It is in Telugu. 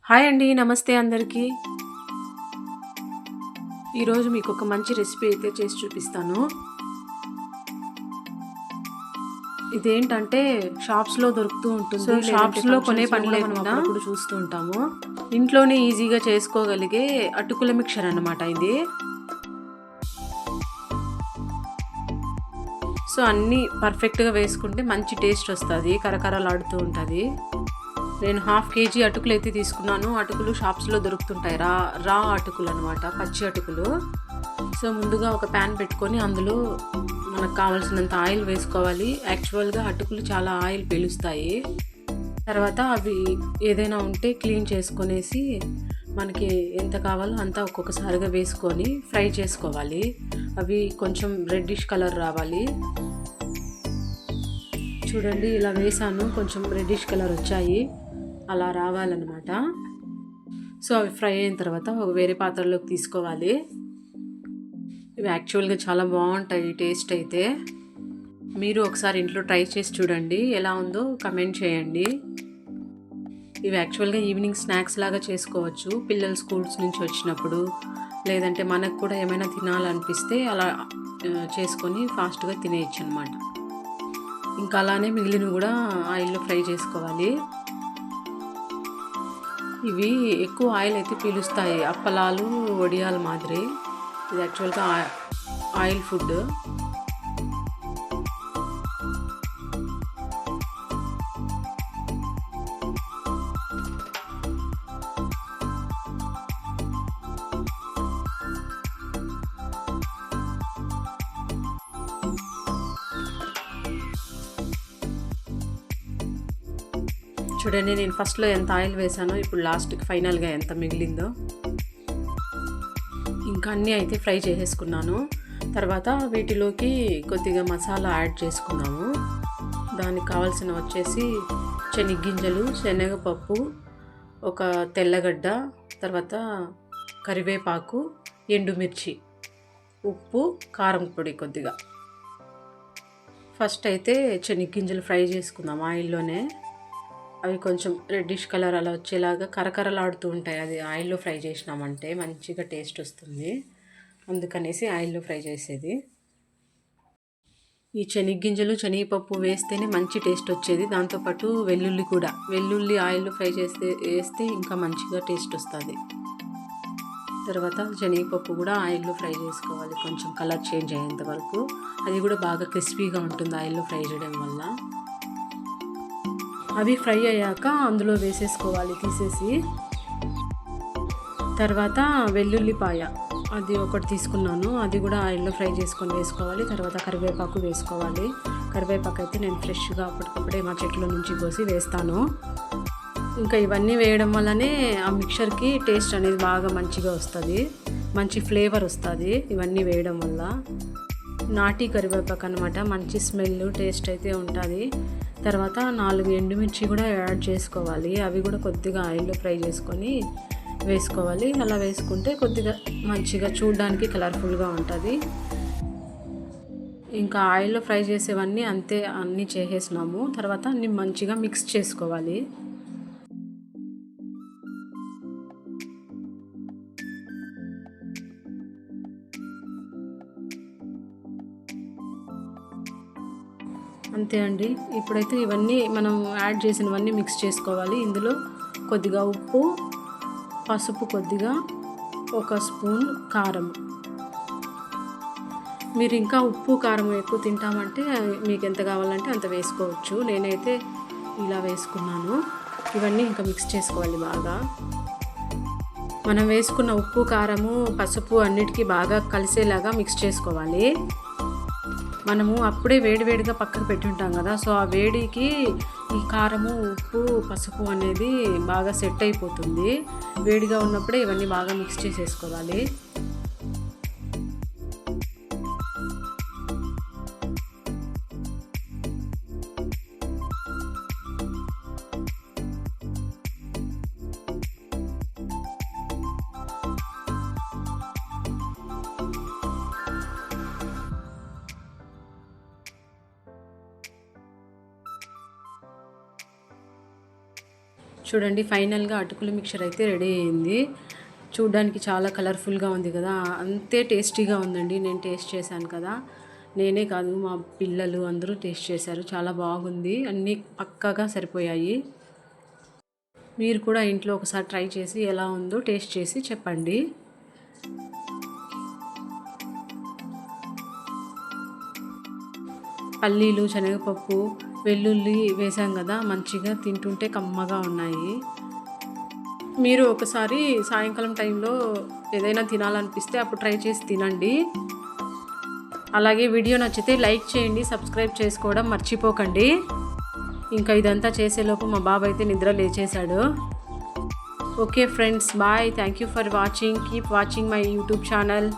హాయ్ అండి. నమస్తే అందరికీ. ఈరోజు మీకు ఒక మంచి రెసిపీ అయితే చేసి చూపిస్తాను. ఇదేంటంటే షాప్స్‌లో దొరుకుతూ ఉంటుంది. షాప్స్‌లో కొనే పని లేకుండా అప్పుడప్పుడు చూస్తూ ఉంటాము. ఇంట్లోనే ఈజీగా చేసుకోగలిగే అటుకుల మిక్చర్ అన్నమాట ఇది. సో, అన్నీ పర్ఫెక్ట్‌గా వేసుకుంటే మంచి టేస్ట్ వస్తది. కరకరలాడుతూ ఉంటది. నేను 1/2 కేజీ అటుకులైతే తీసుకున్నాను. అటుకులు షాప్స్‌లో దొరుకుతుంటాయి. రా అటుకులు అనమాట. పచ్చి అటుకులు. సో, ముందుగా ఒక ప్యాన్ పెట్టుకొని అందులో మనకు కావాల్సినంత ఆయిల్ వేసుకోవాలి. యాక్చువల్‌గా అటుకులు చాలా ఆయిల్ పీలుస్తాయి. తర్వాత అవి ఏదైనా ఉంటే క్లీన్ చేసుకొనేసి మనకి ఎంత కావాలో అంత ఒక్కొక్కసారిగా వేసుకొని ఫ్రై చేసుకోవాలి. అవి కొంచెం రెడ్డిష్ కలర్ రావాలి. చూడండి, ఇలా వేసాను. కొంచెం రెడ్డిష్ కలర్ వచ్చాయి. అలా రావాలన్నమాట. సో, అవి ఫ్రై అయిన తర్వాత వేరే పాత్రలోకి తీసుకోవాలి. ఇవి యాక్చువల్గా చాలా బాగుంటాయి టేస్ట్ అయితే. మీరు ఒకసారి ఇంట్లో ట్రై చేసి చూడండి, ఎలా ఉందో కమెంట్ చేయండి. ఇవి యాక్చువల్గా ఈవినింగ్ స్నాక్స్ లాగా చేసుకోవచ్చు. పిల్లలు స్కూల్స్ నుంచి వచ్చినప్పుడు, లేదంటే మనకు కూడా ఏమైనా తినాలనిపిస్తే అలా చేసుకొని ఫాస్ట్గా తినేయచ్చు అనమాట. ఇంకా అలానే మిగిలినవి కూడా ఆయిల్లో ఫ్రై చేసుకోవాలి. ఇవి ఎక్కువ ఆయిల్ అయితే పీలుస్తాయి. అప్పలాలు, వడియాలు మాదిరి. ఇది యాక్చువల్గా ఆయిల్ ఫుడ్. చూడండి, నేను ఫస్ట్లో ఎంత ఆయిల్ వేసానో ఇప్పుడు లాస్ట్కి ఫైనల్గా ఎంత మిగిలిందో. ఇంకా అన్నీ అయితే ఫ్రై చేసేసుకున్నాను. తర్వాత వీటిలోకి కొద్దిగా మసాలా యాడ్ చేసుకున్నాము. దానికి కావాల్సిన వచ్చేసి శనగగింజలు, శనగపప్పు, ఒక తెల్లగడ్డ, తర్వాత కరివేపాకు, ఎండుమిర్చి, ఉప్పు, కారం పొడి కొద్దిగా. ఫస్ట్ అయితే శనగగింజలు ఫ్రై చేసుకుందాం ఆయిల్లోనే. అవి కొంచెం రెడ్డిష్ కలర్ అలా వచ్చేలాగా కరకరలాడుతూ ఉంటాయి. అది ఆయిల్లో ఫ్రై చేసినామంటే మంచిగా టేస్ట్ వస్తుంది. అందుకనేసి ఆయిల్లో ఫ్రై చేసేది. ఈ శనగగింజలు, శనగపప్పు వేస్తేనే మంచి టేస్ట్ వచ్చేది. దాంతోపాటు వెల్లుల్లి కూడా. వెల్లుల్లి ఆయిల్లో ఫ్రై వేస్తే ఇంకా మంచిగా టేస్ట్ వస్తుంది. తర్వాత శనగపప్పు కూడా ఆయిల్లో ఫ్రై చేసుకోవాలి, కొంచెం కలర్ చేంజ్ అయ్యేంత వరకు. అది కూడా బాగా క్రిస్పీగా ఉంటుంది ఆయిల్లో ఫ్రై చేయడం వల్ల. అవి ఫ్రై అయ్యాక అందులో వేసేసుకోవాలి తీసేసి. తర్వాత వెల్లుల్లిపాయ అది ఒకటి తీసుకున్నాను. అది కూడా ఆయిల్లో ఫ్రై చేసుకొని వేసుకోవాలి. తర్వాత కరివేపాకు వేసుకోవాలి. కరివేపాకు అయితే నేను ఫ్రెష్గా అప్పటికప్పుడే మా చెట్ల నుంచి కోసి వేస్తాను. ఇంకా ఇవన్నీ వేయడం వల్లనే ఆ మిక్చర్కి టేస్ట్ అనేది బాగా మంచిగా వస్తుంది. మంచి ఫ్లేవర్ వస్తుంది ఇవన్నీ వేయడం వల్ల. నాటి కరివేపాకు అనమాట. మంచి స్మెల్, టేస్ట్ అయితే ఉంటుంది. తర్వాత 4 ఎండుమిర్చి కూడా యాడ్ చేసుకోవాలి. అవి కూడా కొద్దిగా ఆయిల్లో ఫ్రై చేసుకొని వేసుకోవాలి. అలా వేసుకుంటే కొద్దిగా మంచిగా చూడడానికి కలర్ఫుల్గా ఉంటుంది. ఇంకా ఆయిల్లో ఫ్రై చేసేవన్నీ అంతే, అన్నీ చేసేసినాము. తర్వాత అన్నీ మంచిగా మిక్స్ చేసుకోవాలి. అంతే అండి. ఇప్పుడైతే ఇవన్నీ మనం యాడ్ చేసినవన్నీ మిక్స్ చేసుకోవాలి. ఇందులో కొద్దిగా ఉప్పు, పసుపు కొద్దిగా, 1 స్పూన్ కారం. మీరు ఇంకా ఉప్పు, కారం ఎక్కువ తింటామంటే మీకు ఎంత కావాలంటే అంత వేసుకోవచ్చు. నేనైతే ఇలా వేసుకున్నాను. ఇవన్నీ ఇంకా మిక్స్ చేసుకోవాలి బాగా. మనం వేసుకున్న ఉప్పు, కారము, పసుపు అన్నిటికీ బాగా కలిసేలాగా మిక్స్ చేసుకోవాలి. మనము అప్పుడే వేడివేడిగా పక్కకు పెట్టి ఉంటాం కదా. సో ఆ వేడికి ఈ కారము, ఉప్పు, పసుపు అనేది బాగా సెట్ అయిపోతుంది. వేడిగా ఉన్నప్పుడే ఇవన్నీ బాగా మిక్స్ చేసేసుకోవాలి. చూడండి ఫైనల్గా అటుకుల మిక్చర్ అయితే రెడీ అయింది. చూడ్డానికి చాలా కలర్ఫుల్గా ఉంది కదా, అంతే టేస్టీగా ఉందండి. నేను టేస్ట్ చేశాను కదా, నేనే కాదు మా పిల్లలు అందరూ టేస్ట్ చేశారు. చాలా బాగుంది, అన్నీ పక్కాగా సరిపోయాయి. మీరు కూడా ఇంట్లో ఒకసారి ట్రై చేసి ఎలా ఉందో టేస్ట్ చేసి చెప్పండి. పల్లీలు, శనగపప్పు, వెల్లుల్లి వేసాం కదా, మంచిగా తింటుంటే కమ్మగా ఉన్నాయి. మీరు ఒకసారి సాయంకాలం టైంలో ఏదైనా తినాలనిపిస్తే అప్పుడు ట్రై చేసి తినండి. అలాగే వీడియో నచ్చితే లైక్ చేయండి, సబ్స్క్రైబ్ చేసుకోవడం మర్చిపోకండి. ఇంకా ఇదంతా చేసేలోపు మా బాబు అయితే నిద్ర లేచేశాడు. Okay friends, bye. Thank you for watching. Keep watching my YouTube channel.